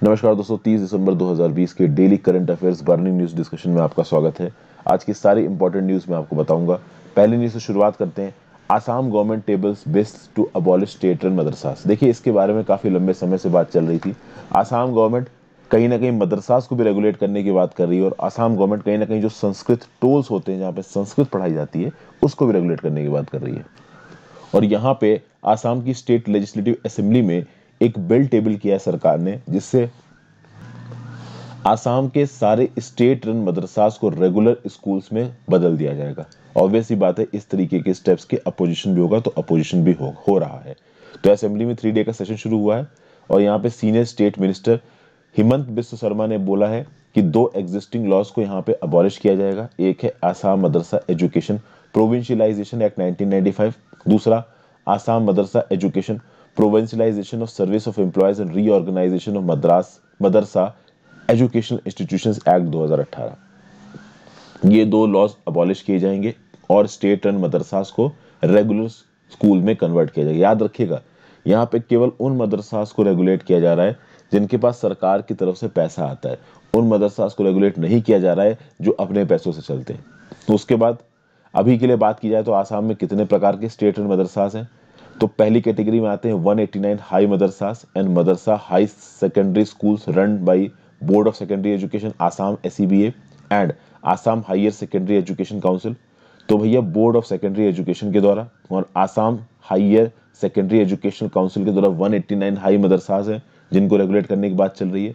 नमस्कार दोस्तों, 30 दिसंबर 2020 के daily current affairs burning news discussion में आपका स्वागत है। आज की सारी इंपॉर्टेंट न्यूज़ मैं आपको बताऊंगा। पहली न्यूज़ से शुरुआत करते हैं। Assam government tables best to abolish state run madrasas. देखिए, इसके बारे में काफ़ी लंबे समय से बात चल रही थी। आसाम गवर्नमेंट कहीं ना कहीं मदरसास को भी रेगुलेट करने की बात कर रही है, और आसाम गवर्नमेंट कहीं ना कहीं जो संस्कृत टोल्स होते हैं जहाँ पे संस्कृत पढ़ाई जाती है उसको भी रेगुलेट करने की बात कर रही है। और यहाँ पे आसाम की स्टेट लेजिस्लेटिव असेंबली में एक बिल टेबल किया है सरकार ने, जिससे आसाम के सारे स्टेट रन मदरसास को रेगुलर स्कूल्स में बदल दिया जाएगा। ऑब्वियस ही बात है, इस तरीके के स्टेप्स के अपोजिशन भी होगा, तो अपोजिशन भी हो रहा है। तो असेंबली में 3 डे का सेशन शुरू हुआ है, और यहाँ पे senior state minister Himanta Biswa Sharma ने बोला है कि 2 एग्जिस्टिंग लॉज को यहाँ पे अबॉलिश किया जाएगा। एक है Assam madrasa education provincialisation act 1995, दूसरा Assam madrasa education provincialisation of service of employees and reorganisation of madrasa educational institutions act 2018। ये 2 लॉज अबॉलिश किए जाएंगे और स्टेट रन मदरसास को रेगुलर स्कूल में कन्वर्ट किया जाएगा। याद रखिएगा, यहाँ पे केवल उन मदरसास को रेगुलेट किया जा रहा है जिनके पास सरकार की तरफ से पैसा आता है। उन मदरसास को रेगुलेट नहीं किया जा रहा है जो अपने पैसों से चलते हैं। तो उसके बाद अभी के लिए बात की जाए तो आसाम में कितने प्रकार के स्टेट रन मदरसास हैं। तो पहली कैटेगरी में आते हैं 189 high madrasas and madrasa high secondary schools run by board of secondary education Assam SEBA and Assam higher secondary education council. तो भैया, बोर्ड ऑफ सेकेंडरी एजुकेशन के द्वारा और Assam higher secondary education council के द्वारा 189 हाई मदरसास हैं जिनको रेगुलेट करने की बात चल रही है,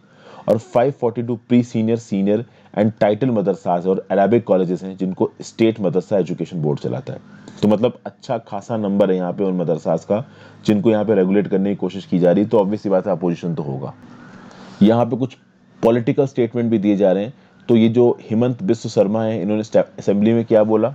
और 542 pre senior, senior and title madrasas और अरेबिक कॉलेजेस हैं जिनको स्टेट मदरसा एजुकेशन बोर्ड चलाता है। तो मतलब अच्छा खासा नंबर है यहाँ पे उन मदरसास का जिनको यहाँ पे रेगुलेट करने की कोशिश की जा रही है। तो ऑब्वियस सी बात है, अपोजिशन तो होगा। यहाँ पे कुछ पॉलिटिकल स्टेटमेंट भी दिए जा रहे हैं। तो ये जो हिमंत बिस्व शर्मा है, इन्होंने असेंबली में क्या बोला?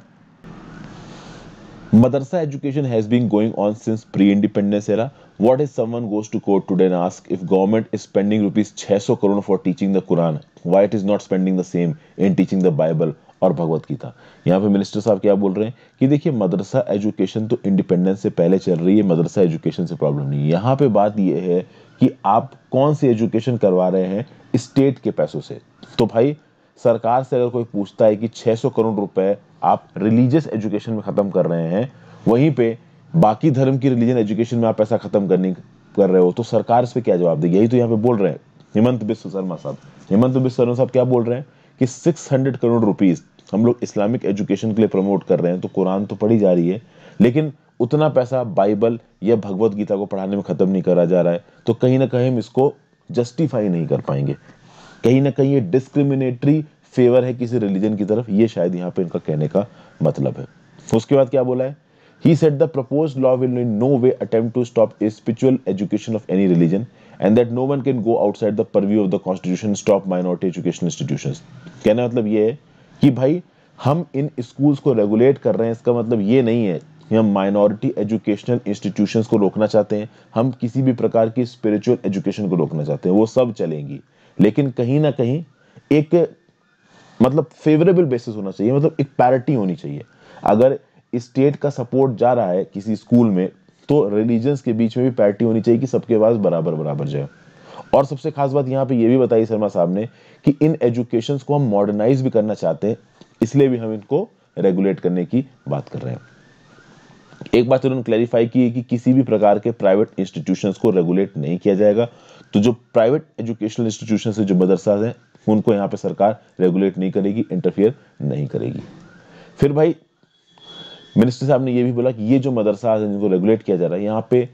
Madrasa education has been going on since pre independence era. What if someone goes to court today and asks if government is spending rupees 600 crore for teaching the Quran, why it is not spending the same in teaching the Bible और भगवत गीता? यहाँ पे minister साहब क्या बोल रहे हैं कि देखिए, मदरसा एजुकेशन तो इंडिपेंडेंस से पहले चल रही है, मदरसा एजुकेशन से प्रॉब्लम नहीं है। यहाँ पे बात ये है कि आप कौन सी एजुकेशन करवा रहे हैं स्टेट के पैसों से। तो भाई, सरकार से अगर कोई पूछता है कि 600 करोड़ रुपए आप रिलीजियस एजुकेशन में खत्म कर रहे हैं, वहीं पे बाकी धर्म की रिलीजन एजुकेशन में आप पैसा खत्म कर रहे हो, तो सरकार इस पे क्या जवाब देगी? यही तो यहाँ पे बोल रहे हैं हिमंत बिस्व शर्मा साहब। हिमंत बिस्व शर्मा साहब क्या बोल रहे हैं कि 600 करोड़ रुपीस हम लोग इस्लामिक एजुकेशन के लिए प्रमोट कर रहे हैं, तो कुरान तो पढ़ी जा रही है, लेकिन उतना पैसा बाइबल या भगवत गीता को पढ़ाने में खत्म नहीं करा जा रहा है। तो कहीं ना कहीं हम इसको जस्टिफाई नहीं कर पाएंगे। कहीं ना कहीं ये डिस्क्रिमिनेटरी फेवर है किसी रिलीजन की तरफ, ये शायद यहाँ पे इनका कहने का मतलब है। उसके बाद क्या बोला है? He said the proposed law will in no way attempt to stop a spiritual education of any religion and that no one can go outside the purview of the constitution stop minority education institutions. कहना मतलब ये है कि भाई, हम इन schools को regulate कर रहे हैं, इसका मतलब ये नहीं है कि हम माइनॉरिटी एजुकेशनल इंस्टीट्यूशंस को रोकना चाहते हैं, हम किसी भी प्रकार की स्पिरिचुअल एजुकेशन को रोकना चाहते हैं। वो सब चलेंगी, लेकिन कहीं ना कहीं एक मतलब फेवरेबल बेसिस होना चाहिए, मतलब एक पैरिटी होनी चाहिए। अगर स्टेट का सपोर्ट जा रहा है किसी स्कूल में, तो रिलीजन्स के बीच में भी पैरिटी होनी चाहिए कि सबके पास बराबर बराबर जाए। और सबसे खास बात यहाँ पे ये भी बताई शर्मा साहब ने कि इन एजुकेशंस को हम मॉडर्नाइज भी करना चाहते हैं, इसलिए भी हम इनको रेगुलेट करने की बात कर रहे हैं। एक बात उन्होंने क्लैरिफाई की है कि किसी भी प्रकार के प्राइवेट इंस्टीट्यूशंस को रेगुलेट नहीं किया जाएगा। तो जो प्राइवेट एजुकेशनल इंस्टीट्यूशंस है, जो मदरसा हैं, उनको यहाँ पे सरकार रेगुलेट नहीं करेगी, इंटरफियर नहीं करेगी। फिर भाई, मिनिस्टर साहब ने ये भी बोला कि ये जो मदरसा है जिनको रेगुलेट किया जा रहा है, यहाँ पे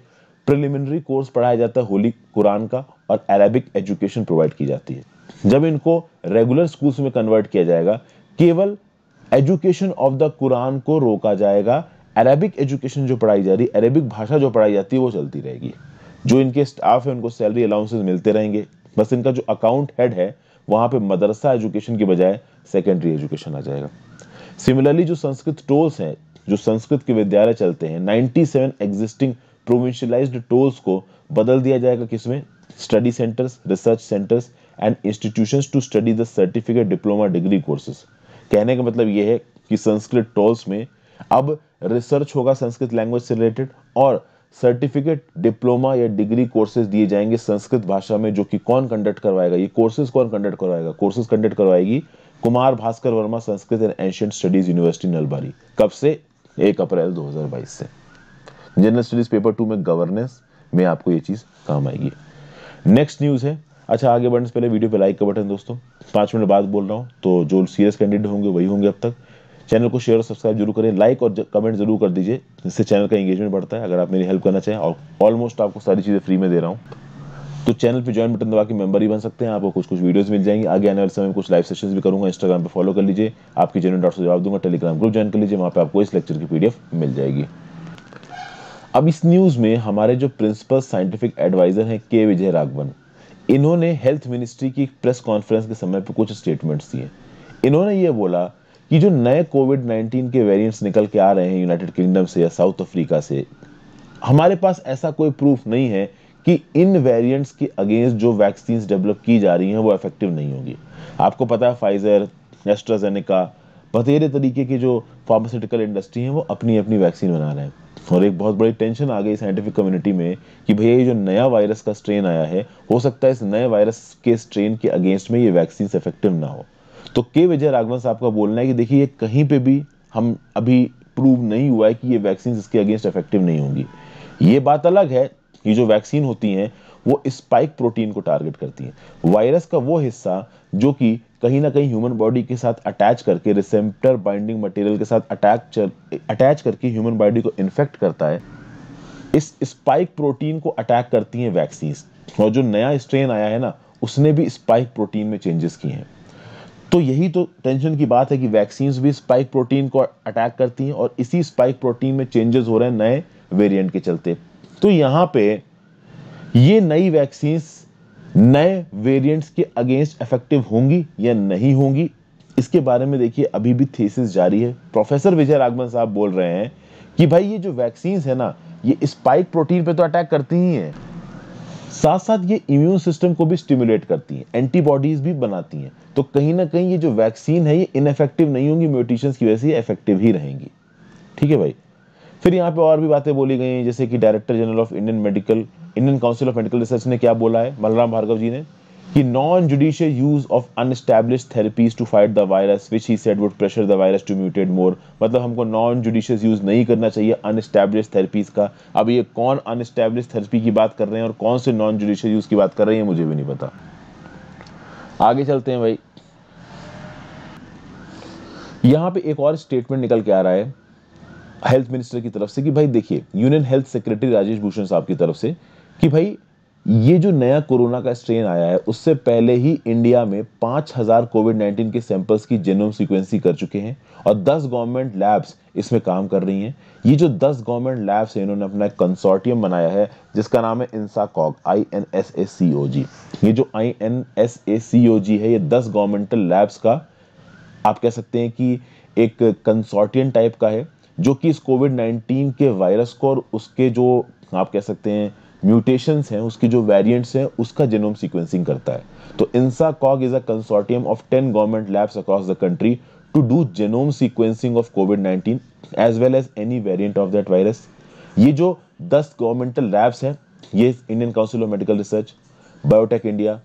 प्रिलिमिनरी कोर्स पढ़ाया जाता है होली कुरान का, और अरेबिक एजुकेशन प्रोवाइड की जाती है। जब इनको रेगुलर स्कूल्स में कन्वर्ट किया जाएगा, केवल एजुकेशन ऑफ द कुरान को रोका जाएगा। अरेबिक एजुकेशन जो पढ़ाई जा रही है, अरेबिक भाषा जो पढ़ाई जाती है, वो चलती रहेगी। जो इनके स्टाफ है उनको सैलरी अलाउंसेस मिलते रहेंगे, बस इनका जो अकाउंट हेड है वहां पे मदरसा एजुकेशन की बजाय सेकेंडरी एजुकेशन आ जाएगा। सिमिलरली, जो संस्कृत टोल्स हैं, जो संस्कृत के विद्यालय चलते हैं, 97 एग्जिस्टिंग प्रोविंशियलाइज्ड टोल्स को बदल दिया जाएगा किसमें? Study centres, research centres and institutions to study the certificate, diploma, degree courses. कहने का मतलब यह है कि संस्कृत टोल्स में अब रिसर्च होगा संस्कृत लैंग्वेज से रिलेटेड, और सर्टिफिकेट, डिप्लोमा या डिग्री कोर्सेज दिए जाएंगे संस्कृत भाषा में, जो कि कौन कंडक्ट करवाएगा? ये कोर्सेज कौन कंडक्ट करवाएगा? कोर्सेज कंडक्ट करवाएगी Kumar Bhaskar Verma Sanskrit and ancient studies university Nalbari. कब से? 1 अप्रैल 2022 से। जनरल स्टडीज पेपर 2 में गवर्नेंस में आपको ये चीज काम आएगी। नेक्स्ट न्यूज है, अच्छा आगे बढ़ने से पहले वीडियो पे लाइक का बटन दोस्तों, 5 मिनट बाद बोल रहा हूँ, तो जो सीरियस कैंडिडेट होंगे वही होंगे अब तक। चैनल को शेयर और सब्सक्राइब जरूर करें, लाइक और कमेंट जरूर कर दीजिए, जिससे चैनल का एंगेजमेंट बढ़ता है। अगर आप मेरी हेल्प करना चाहें, और ऑलमोस्ट आपको सारी चीजें फ्री में दे रहा हूँ, तो चैनल पे ज्वाइन बटन दबा के मेंबर ही बन सकते हैं। आपको कुछ कुछ वीडियोस मिल जाएंगी, आगे आने वाले समय में कुछ लाइव सेशंस भी करूंगा। इंस्टाग्राम पे फॉलो कर लीजिए, आपके जेन्युइन डाउट्स को जवाब दूंगा। टेलीग्राम ग्रुप ज्वाइन कर लीजिए, वहां पे आपको इस लेक्चर की पीडीएफ मिल जाएगी। अब इस न्यूज में हमारे जो प्रिंसिपल साइंटिफिक एडवाइजर हैं के विजय राघवन, इन्होंने हेल्थ मिनिस्ट्री की प्रेस कॉन्फ्रेंस के समय पर कुछ स्टेटमेंट्स दिए। इन्होंने ये बोला कि जो नए कोविड-19 के वेरिएंट्स निकल के आ रहे हैं यूनाइटेड किंगडम से या साउथ अफ्रीका से, हमारे पास ऐसा कोई प्रूफ नहीं है कि इन वेरिएंट्स के अगेंस्ट जो वैक्सीन डेवलप की जा रही हैं वो इफेक्टिव नहीं होगी। आपको पता है फाइजर, एस्ट्राजेनेका, बतेरे तरीके की जो फार्मास्यूटिकल इंडस्ट्री है वो अपनी अपनी वैक्सीन बना रहे हैं, और एक बहुत बड़ी टेंशन आ गई साइंटिफिक कम्युनिटी में कि भैया ये जो नया वायरस का स्ट्रेन आया है, हो सकता है इस नए वायरस के स्ट्रेन के अगेंस्ट में ये वैक्सीन इफेक्टिव ना हो। तो के विजय राघवन साहब का बोलना है कि देखिए, कहीं पे भी हम अभी प्रूव नहीं हुआ है कि ये वैक्सीन इसके अगेंस्ट इफेक्टिव नहीं होंगी। ये बात अलग है कि जो वैक्सीन होती हैं वो स्पाइक प्रोटीन को टारगेट करती हैं, वायरस का वो हिस्सा जो कि कहीं ना कहीं ह्यूमन बॉडी के साथ अटैच करके रिसेप्टर बाइंडिंग मटेरियल के साथ अटैच करके ह्यूमन बॉडी को इन्फेक्ट करता है। इस स्पाइक प्रोटीन को अटैक करती हैं वैक्सीन, और जो नया स्ट्रेन आया है ना, उसने भी स्पाइक प्रोटीन में चेंजेस किए हैं। तो यही तो टेंशन की बात है कि वैक्सीन्स भी स्पाइक प्रोटीन को अटैक करती हैं, और इसी स्पाइक प्रोटीन में चेंजेस हो रहे हैं नए वेरिएंट के चलते। तो यहां पे ये नई वैक्सीन्स नए वेरिएंट्स के अगेंस्ट इफेक्टिव होंगी या नहीं होंगी, इसके बारे में देखिए अभी भी थीसिस जारी है। प्रोफेसर विजय राघवन साहब बोल रहे हैं कि भाई ये जो वैक्सीन्स है ना, ये स्पाइक प्रोटीन पे तो अटैक करती ही है, साथ साथ ये इम्यून सिस्टम को भी स्टिमुलेट करती हैं, एंटीबॉडीज भी बनाती हैं। तो कहीं ना कहीं ये जो वैक्सीन है ये इनइफेक्टिव नहीं होंगी, म्यूटेशंस की वजह से इफेक्टिव ही रहेंगी। ठीक है भाई। फिर यहाँ पे और भी बातें बोली गई हैं, जैसे कि director general of Indian council of medical research ने क्या बोला है, बलराम भार्गव जी ने, कि non judicial use of unestablished therapies to fight the virus which he said would pressure the virus to mutate more. मतलब हमको नॉन जुडिशियस यूज नहीं करना चाहिए अनएस्टैब्लिश्ड थेरेपीज का। अब ये कौन अनएस्टैब्लिश्ड थेरेपी की बात कर रहे हैं और कौन से नॉन जुडिशियल यूज की बात कर रहे हैं, मुझे भी नहीं पता। आगे चलते हैं भाई। यहां पे एक और स्टेटमेंट निकल के आ रहा है हेल्थ मिनिस्टर की तरफ से कि भाई देखिए, union health secretary Rajesh Bhushan साहब की तरफ से, कि भाई ये जो नया कोरोना का स्ट्रेन आया है उससे पहले ही इंडिया में 5000 कोविड-19 के सैंपल्स की जेनोम सीक्वेंसिंग कर चुके हैं, और 10 गवर्नमेंट लैब्स इसमें काम कर रही हैं। ये जो 10 गवर्नमेंट लैब्स हैं, इन्होंने अपना एक कंसोर्टियम बनाया है जिसका नाम है INSACOG, INSACOG। ये जो INSACOG है, ये 10 गवर्नमेंटल लैब्स का आप कह सकते हैं कि एक कंसोर्टियम टाइप का है, जो कि इस कोविड-19 के वायरस को और उसके जो आप कह सकते हैं म्यूटेशंस हैं, उसके जो वेरिएंट्स हैं, उसका जेनोम सीक्वेंसिंग करता है। तो INSACOG is a consortium of 10 government labs across the country to do genome sequencing of कोविड-19 as well as any variant of that virus. ये जो 10 गवर्नमेंटल लैब्स हैं, ये Indian council of medical Research, Biotech India,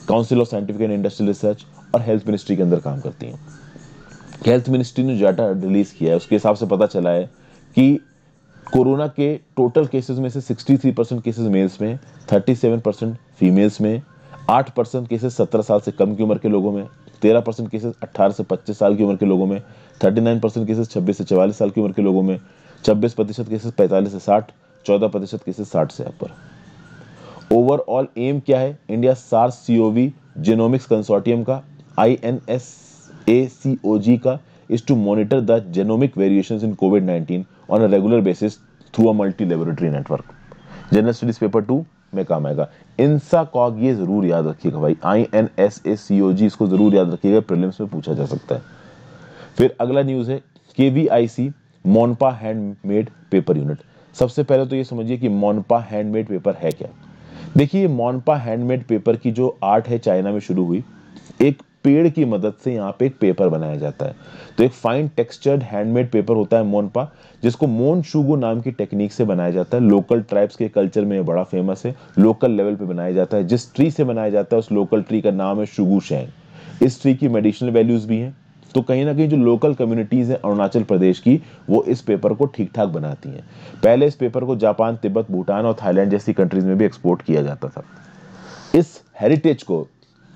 Council of Scientific and Industrial Research और health ministry के अंदर काम करती हैं। हेल्थ मिनिस्ट्री ने डाटा रिलीज किया है, उसके हिसाब से पता चला है कि कोरोना के टोटल केसेस में से 63% केसेस मेल्स में, 37% फीमेल्स में, 8% केसेस 17 साल से कम की उम्र के लोगों में, 13% केसेस 18 से 25 साल की उम्र के लोगों में, 39% केसेस 26 से 44 साल की उम्र के लोगों में, 26% केसेस 45 से 60, 14% केसेस 60 से ऊपर। ओवरऑल एम क्या है इंडिया SARS-CoV जेनोमिक्स कंसोर्टियम का, INSACOG का, is to monitor the genomic variations in COVID-19 on a regular basis through a multi-laboratory network. General studies paper 2 में काम आएगा। INSACOG ये जरूर याद रखिएगा भाई, INSACOG इसको जरूर याद रखिएगा, प्रीलिम्स में पूछा जा सकता है। फिर अगला न्यूज है KVIC Monpa handmade paper unit. सबसे पहले तो ये समझिए कि मोनपा हैंडमेड पेपर है क्या। देखिए, मोनपा हैंडमेड पेपर की जो आर्ट है चाइना में शुरू हुई, एक पेड़ की मदद से यहाँ पे एक पेपर बनाया जाता है। तो एक फाइन टेक्सचर्ड हैंडमेड पेपर होता है मोनपा, जिसको मोन शुगु नाम की टेक्निक से बनाया जाता है। लोकल ट्राइब्स के कल्चर में ये बड़ा फेमस है, लोकल लेवल पे बनाया जाता है। जिस ट्री से बनाया जाता है उस लोकल ट्री का नाम है शुगु शैंग। इस ट्री की मेडिसिनल वैल्यूज भी हैं। तो कहीं ना कहीं जो लोकल कम्युनिटीज हैं अरुणाचल प्रदेश की, वो इस पेपर को ठीक ठाक बनाती हैं। पहले इस पेपर को जापान, तिब्बत, भूटान और थाईलैंड जैसी कंट्रीज में भी एक्सपोर्ट किया जाता था। इस हेरिटेज को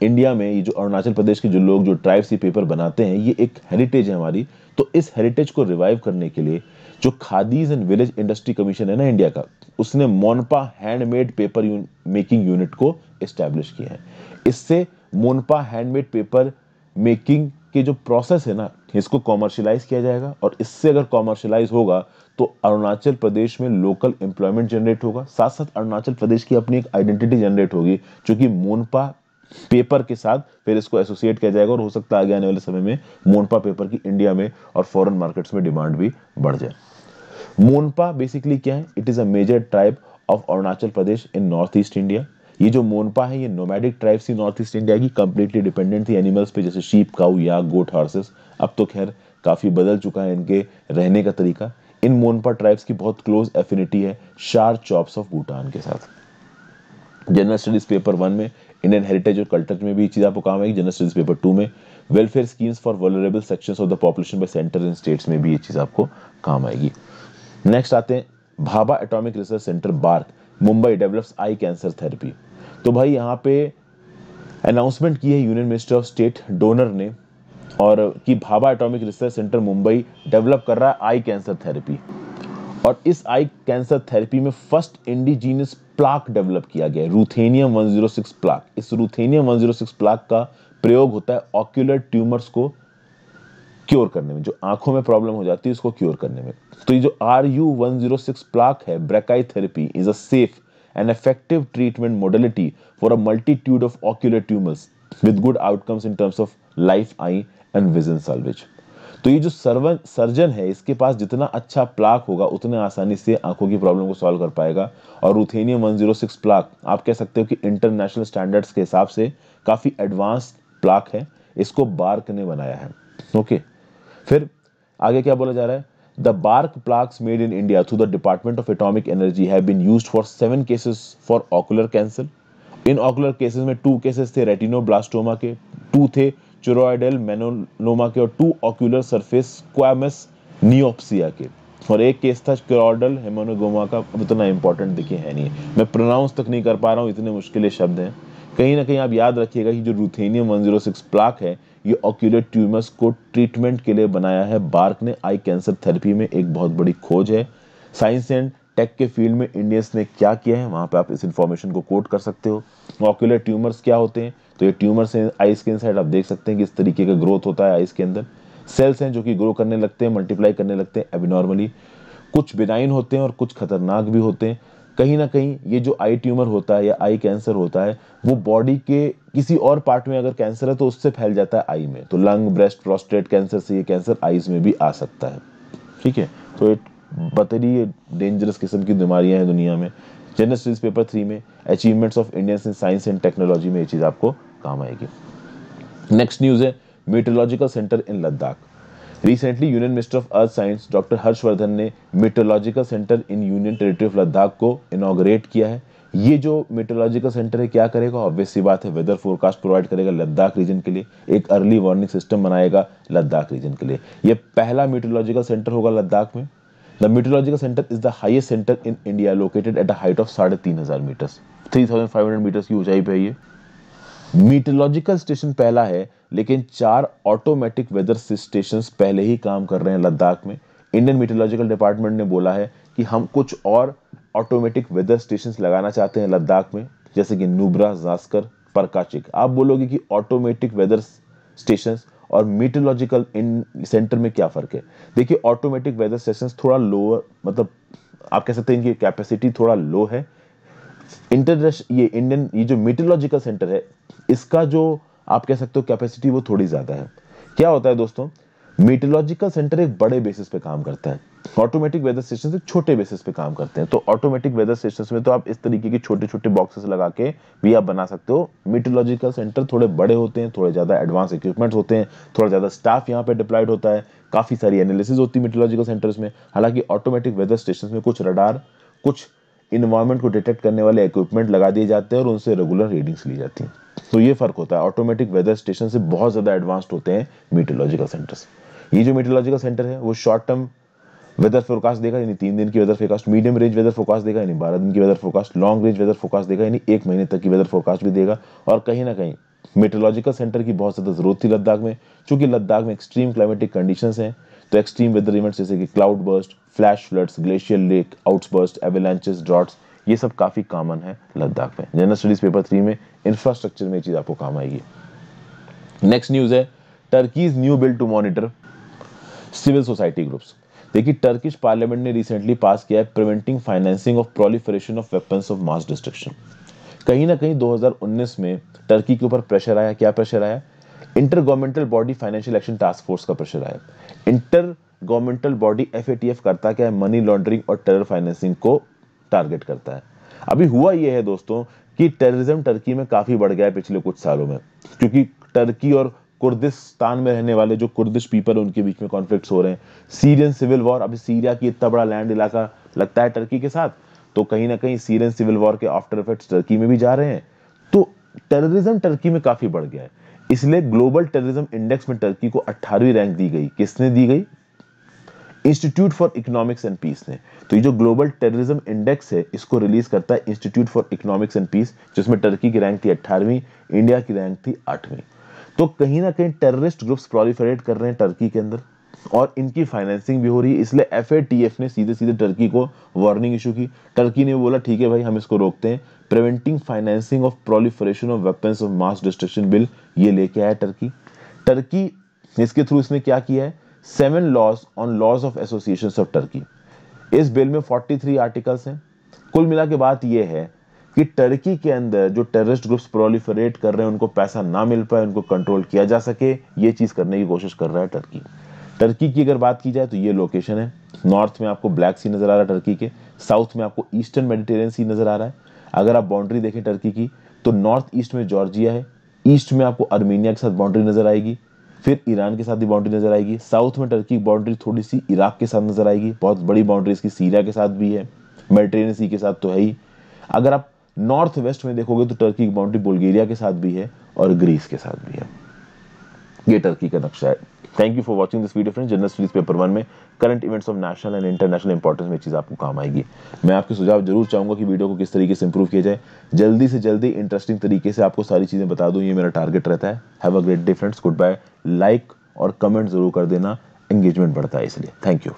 इंडिया में, ये जो अरुणाचल प्रदेश के जो लोग, जो ट्राइब्स ये पेपर बनाते हैं, ये एक हेरिटेज है हमारी। तो इस हेरिटेज को रिवाइव करने के लिए जो खादीज एंड विलेज इंडस्ट्री कमीशन है ना इंडिया का, उसने Monpa handmade paper making unit को एस्टैब्लिश किया है। इससे मोनपा हैंडमेड पेपर मेकिंग के जो प्रोसेस है ना, इसको कॉमर्शियलाइज किया जाएगा। और इससे अगर कॉमर्शियलाइज होगा तो अरुणाचल प्रदेश में लोकल एम्प्लॉयमेंट जनरेट होगा, साथ साथ अरुणाचल प्रदेश की अपनी एक आइडेंटिटी जनरेट होगी, जो कि मोनपा पेपर के साथ फिर इसको एसोसिएट किया जाएगा। और हो सकता है आगे आने वाले समय में मोनपा पेपर की इंडिया में और फॉरेन मार्केट्स में डिमांड भी बढ़ जाए। मोनपा बेसिकली क्या है? It is a major tribe of Arunachal Pradesh in North East India. ये जो मोनपा है, ये नोमैडिक ट्राइब्स थी नॉर्थ ईस्ट इंडिया की, कंप्लीटली डिपेंडेंट थी एनिमल्स पे, जैसे शीप, काऊ, याक, गोट, हॉर्सेस। अब तो खैर काफी बदल चुका है इनके रहने का तरीका। इन मोनपा ट्राइब्स की बहुत क्लोज एफिनिटी है शार चॉप्स ऑफ भूटान के साथ। जनरल स्टडीज पेपर 1 में इंडियन हेरिटेज और कल्चर में भी ये चीज आपको काम आएगी। जनरल स्टडीज पेपर 2 में welfare schemes for vulnerable sections of the population bye centre and states में भी ये चीज आपको काम आएगी। नेक्स्ट आते हैं Bhabha atomic research centre BARC, Mumbai develops eye cancer therapy. तो भाई यहाँ पे अनाउंसमेंट की है union minister of state DoNER ने, और कि Bhabha atomic research centre Mumbai develop कर रहा है आई कैंसर थेरेपी। और इस आई कैंसर थेरेपी में फर्स्ट इंडिजीनियस प्लाक डेवलप किया गया है, रूथेनियम 106 प्लाक। इस रूथेनियम 106 प्लाक का प्रयोग होता है ऑक्यूलर ट्यूमर्स को क्योर करने में, जो आंखों में प्रॉब्लम हो जाती है उसको क्योर करने में। तो ये जो RU106 प्लाक है, brachytherapy is a safe and effective treatment modality for a multitude of ocular tumours with good outcomes in terms of life, eye and vision salvage. तो ये जो सर्जन है, इसके पास जितना अच्छा प्लाक होगा उतने आसानी से आंखों की प्रॉब्लम को सॉल्व कर पाएगा। और रूथेनियम 106 प्लाक आप कह सकते हो कि इंटरनेशनल स्टैंडर्ड्स के हिसाब से काफी एडवांस प्लाक है, इसको बार्क ने बनाया है। ओके, फिर आगे क्या बोला जा रहा है? The BARC plaques made in India through the Department of Atomic Energy have been used for 7 cases for ocular cancer. इन ऑकुलर केसेस में 2 केसेस थे रेटिनोब्लास्टोमा के, 2 थे चोरॉइडल मेलानोमा के, और 2 ऑक्यूलर सरफेस स्क्वामस नियोप्सिया के, और एक केस था चोरॉइडल हेमानोगोमा का। अब इतना इंपॉर्टेंट देखिए है नहीं, मैं प्रोनाउंस तक नहीं कर पा रहा हूँ, इतने मुश्किल शब्द हैं। कहीं ना कहीं आप याद रखिएगा कि जो रूथेनियम 106 प्लाक है, ये ऑक्यूलर ट्यूमर्स को ट्रीटमेंट के लिए बनाया है बार्क ने। आई कैंसर थेरेपी में एक बहुत बड़ी खोज है। साइंस एंड टेक के फील्ड में इंडियंस ने क्या किया है, वहां पे आप इस इंफॉर्मेशन को कोट कर सकते हो। ऑक्यूलर ट्यूमर्स क्या होते हैं? तो ये ट्यूमर्स हैं आईज के इनसाइड, आप देख सकते हैं कि इस तरीके का ग्रोथ होता है आईज के अंदर। सेल्स हैं जो कि ग्रो करने लगते हैं, मल्टीप्लाई करने लगते हैं एबनॉर्मली। कुछ बिनाइन होते हैं और कुछ खतरनाक भी होते हैं। कहीं ना कहीं ये जो आई ट्यूमर होता है या आई कैंसर होता है, वो बॉडी के किसी और पार्ट में अगर कैंसर है तो उससे फैल जाता है आई में। तो लंग, ब्रेस्ट, प्रोस्टेट कैंसर से ये कैंसर आईज में भी आ सकता है। ठीक है, तो एक बतरी डेंजरस किस्म की बीमारियां हैं दुनिया में। जनरल स्टडीज पेपर 3 में achievements of Indians in science and technology में ये चीज आपको काम आएगी। नेक्स्ट न्यूज है meteorological centre in Ladakh. Recently union minister of earth science doctor Harshvardhan ने meteorological centre in union territory of Ladakh को इनॉग्रेट किया है। ये जो मीटरोलॉजिकल सेंटर है क्या करेगा? ऑब्वियस सी बात है, वेदर फोरकास्ट प्रोवाइड करेगा लद्दाख रीजन के लिए, एक अर्ली वार्निंग सिस्टम बनाएगा लद्दाख रीजन के लिए। ये पहला मीटरोलॉजिकल सेंटर होगा लद्दाख में। The meteorological centre is the highest centre in India, located at a height of 3,500 metres, 3,500 metres की ऊंचाई पे है ये। मीटरोलॉजिकल स्टेशन पहला है, लेकिन 4 ऑटोमेटिक वेदर स्टेशंस पहले ही काम कर रहे हैं लद्दाख में। इंडियन मीटरोलॉजिकल डिपार्टमेंट ने बोला है कि हम कुछ और ऑटोमेटिक वेदर स्टेशंस लगाना चाहते हैं लद्दाख में, जैसे कि नुब्रा, जास्कर, परकाचिक। आप बोलोगे कि ऑटोमेटिक वेदर स्टेशंस और मीटरोलॉजिकल इन सेंटर में क्या फर्क है? देखिए, ऑटोमेटिक वेदर स्टेशंस थोड़ा लोअर, मतलब आप कह सकते हैं इनकी कैपेसिटी थोड़ा लो है। ये जो मीटरोलॉजिकल सेंटर है, इसका जो आप कह सकते हो कैपेसिटी वो थोड़ी ज्यादा है। क्या होता है दोस्तों, मीटरोलॉजिकल सेंटर एक बड़े बेसिस पे काम करता है, ऑटोमेटिक वेदर स्टेशन एक छोटे बेसिस पे काम करते हैं। तो ऑटोमेटिक वेदर स्टेशन में तो आप इस तरीके की छोटे छोटे बॉक्सेस लगा के भी आप बना सकते हो। मीटरोलॉजिकल सेंटर थोड़े बड़े होते हैं, थोड़े ज्यादा एडवांस इक्विपमेंट्स होते हैं, थोड़ा ज्यादा स्टाफ यहाँ पे डिप्लॉयड होता है, काफी सारी एनालिसिस होती है मीटरोलॉजिकल सेंटर्स में। हालांकि ऑटोमेटिक वेदर स्टेशन में कुछ रडार, कुछ इन्वायरमेंट को डिटेक्ट करने वाले इक्विपमेंट लगा दिए जाते हैं और उनसे रेगुलर रीडिंग्स ली जाती हैं। तो ये फर्क होता है, ऑटोमेटिक वेदर स्टेशन से बहुत ज्यादा एडवांस्ड होते हैं मीटरोलॉजिकल सेंटर्स। ये जो मीटरोलॉजिकल सेंटर है वो शॉर्ट टर्म वेदर फोरकास्ट देगा, यानी 3 दिन की weather forecast, medium range weather forecast देगा, यानी 12 दिन की weather forecast, long range weather forecast देगा, यानी 1 महीने तक की वेदर फोरकास्ट भी देगा। और कहीं ना कहीं मीटरोलॉजिकल सेंटर की बहुत ज्यादा जरूरत थी लद्दाख में, क्योंकि लद्दाख में एक्सट्रीम क्लाइमेटिक कंडीशंस हैं। तो एक्सट्रीम वेदर इवेंट्स जैसे कि cloud burst, flash floods, glacier lake outburst, avalanches, droughts, ये सब काफी कॉमन है लद्दाख में। जनरल स्टडीज पेपर 3 में इंफ्रास्ट्रक्चर में ये चीज आपको काम आएगी। नेक्स्ट न्यूज है Turkey's new bill to monitor civil society groups. देखिए, टर्किश पार्लियामेंट ने रिसेंटली पास किया है preventing financing of proliferation of weapons of mass destruction. कहीं ना कहीं 2019 में टर्की के ऊपर प्रेशर आया। क्या प्रेशर आया? Inter governmental body financial action task force का प्रेशर आया। इंटर गवर्नमेंटल बॉडी FATF करता क्या है? मनी लॉन्ड्रिंग और टेरर फाइनेंसिंग को टारगेट करता है। अभी हुआ यह है दोस्तों कि टेररिज्म टर्की में काफी बढ़ गया है पिछले कुछ सालों में, क्योंकि टर्की और कुर्दिस्तान में रहने वाले जो कुर्दिश पीपल है उनके बीच में कॉन्फ्लिक्ट्स हो रहे हैं। सीरियन सिविल वॉर, अभी सीरिया की इतना बड़ा लैंड इलाका लगता है टर्की के साथ, तो कहीं ना कहीं सीरियन सिविल वॉर के आफ्टर इफेक्ट्स टर्की में भी जा रहे हैं। तो टेररिज्म टर्की में काफी बढ़ गया है, इसलिए ग्लोबल टेररिज्म इंडेक्स में टर्की को 18वीं रैंक दी गई। किसने दी गई? Institute for Economics and Peace ने। तो ये जो ग्लोबल टेररिज्म इंडेक्स है इसको रिलीज करता है Institute for Economics and Peace, जिसमें टर्की की रैंक थी 18वीं, इंडिया की रैंक थी 8वीं। तो कहीं ना कहीं टेररिस्ट ग्रुप्स प्रोलिफरेट कर रहे हैं टर्की के अंदर और इनकी फाइनेंसिंग भी हो रही है, इसलिए FATF ने सीधे सीधे टर्की को वार्निंग इशू की। टर्की ने बोला ठीक है भाई, हम इसको रोकते हैं। Preventing financing of proliferation of weapons of mass destruction bill ये लेके आया टर्की। टर्की इसके थ्रू इसने क्या किया है? 7 laws on laws of associations of Turkey. इस बिल में 43 आर्टिकल्स हैं। कुल मिला के बात यह है कि टर्की के अंदर जो टेररिस्ट ग्रुप्स प्रोलिफरेट कर रहे हैं उनको पैसा ना मिल पाए, उनको कंट्रोल किया जा सके, ये चीज करने की कोशिश कर रहा है टर्की। टर्की की अगर बात की जाए तो ये लोकेशन है। नॉर्थ में आपको ब्लैक सी नजर आ रहा है टर्की के, साउथ में आपको ईस्टर्न मेडिटेरियन सी नजर आ रहा है। अगर आप बाउंड्री देखें टर्की की तो नॉर्थ ईस्ट में जॉर्जिया है, ईस्ट में आपको आर्मेनिया के साथ बाउंड्री नजर आएगी, फिर ईरान के साथ भी बाउंड्री नजर आएगी। साउथ में टर्की की बाउंड्री थोड़ी सी इराक के साथ नजर आएगी, बहुत बड़ी बाउंड्री इसकी सीरिया के साथ भी है, मेडिटेरियन सी के साथ तो है ही। अगर आप नॉर्थ वेस्ट में देखोगे तो टर्की की बाउंड्री बुल्गारिया के साथ भी है और ग्रीस के साथ भी है। ये टर्की का नक्शा है। Thank you for watching this video friends. General studies paper 1 में current events of national and international importance में चीज आपको काम आएगी। मैं आपके सुझाव जरूर चाहूंगा कि वीडियो को किस तरीके से इंप्रूव किया जाए, जल्दी से जल्दी इंटरेस्टिंग तरीके से आपको सारी चीजें बता दूं, ये मेरा टारगेट रहता है। Have a great day friends, good bye. Like और कमेंट जरूर कर देना, एंगेजमेंट बढ़ता है इसलिए। Thank you.